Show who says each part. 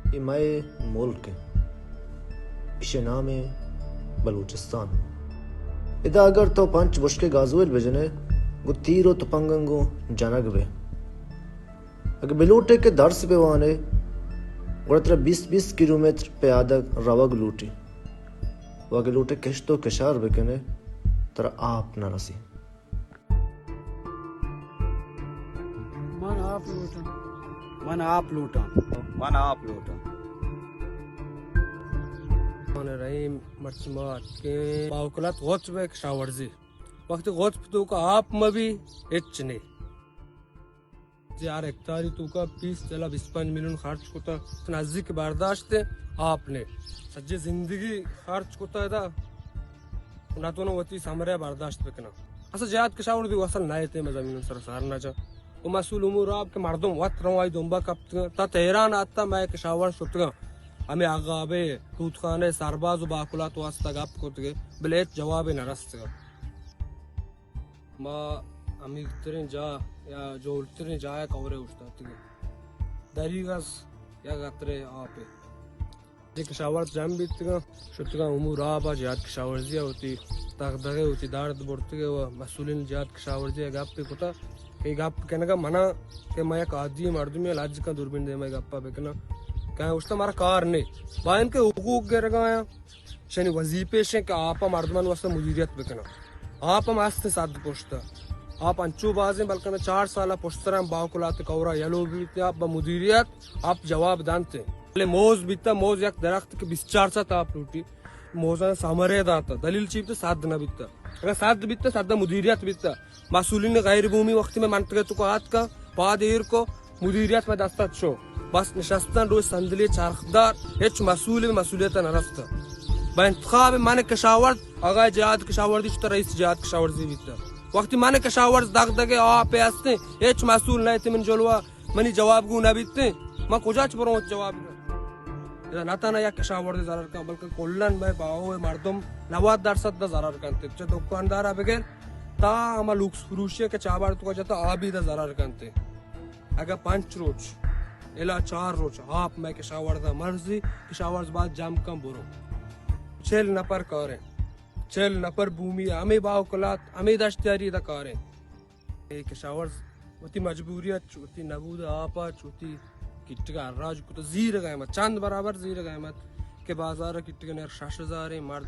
Speaker 1: हिमाए मुल्क इसे नाम है बलूचिस्तान। इदा अगर तो पंच बुशके गाजुएल बजने गो तीरो तपंगंगो जनग बे अगर बेलूटे के दर्स पे वाने गुड़तरा 20-20 किलोमीटर पे आदक रवग लूटी वागे लूटे कश्तो कशार बेकने तरा आप न रसी
Speaker 2: मन आप लूटा
Speaker 3: रहीम मर्चमात के पावकलात गोच बे शावरजी वक्त गोच तो का आप मबी इचने यार हेक्टारी तू का 20-25 मिलियन खर्च कोता नजदीक बर्दाश्त आपने सज्जे जिंदगी खर्च कोता था ना तो ना वती समरे बर्दाश्त बेकना असं जात के शावर दी असल ना येते जमीन सर सारना जा वो मसूल उमूर आप के मर्दम वत रवाई दोंबा कप ता तेहरान आता मैं के शावर सुतगा हमें आगाबे तूत खाने सरबाज व बाकुलात वास्ता गप कोतगे बलेत जवाब न रस्तगा मा अमी तेरे जा या जो तेरे जाया कवरे उठता तिगे दरीगस या गतरे आपे एक शावर जम बीतगा शुतगा उमूर आबा जात के शावर जिया होती तगदगे होती दर्द बढ़ते व मसूलिन जात के शावर जिया गप पे कोता के गप कहने का मना के मैं एक आदमी मर्दमी लाज का दूरबीन दे मैं गप्पा बेकना क्या उसने हमारा कार ने बायन के हुकूक गिर गया शनि वजीफे से कि आप मर्दमान वास्ते मुदीरियत बेकना आप मस्त साथ पोछता आप अंचू बाजे बल्कि मैं 4 साल पोछतर बाकुलाते कौरा यलो भी आप मुदीरियत आप जवाब दानते पहले मोज बीता मोज एक दरख्त के 20-4 सा ताप लूटी मोजा सामरे दाता दलील चीप तो साध न बीता अगर साध बीता साधा मुदीरियत बीता मासूलिन गैर भूमि वक्त में मानते तो हाथ का पादेर को मुदीरियत में दस्ता शो बस नशस्तन रोज संदली चारखदार हेच मसूलियत नरस्ता बा इंतखाब माने कशावर अगर जहाद कशावर दी तरह इस जहाद कशावर जी बीता वक्त माने कशावर दाग दगे आप हस्ते हेच मसूल नहीं थे मन जलवा मनी जवाब गु ना बीते मैं कुजाच बरो जवाब नाता ना या कशावर जरार का बल्कि कोल्लन भाई बाओ मर्दम 90% जरार करते च दुकानदार बगैर ता हम लुक्स फ्रूशिया के चाबार तो जाता आबी दा जरार करते अगर 5 रोज एला 4 रोज आप मैं कशावर दा मर्जी कशावर बाद जाम कम बोरो चल नपर करे चल नपर भूमि हमें बाव कलात हमें दश्तारी दा करे एक कशावर उती मजबूरियत चुती नबूद आपा चुती किट्टगा राज को तो जीर गए मत चांद बराबर जीर गए मत के बाजार किट्टगा ने 6000 मर्द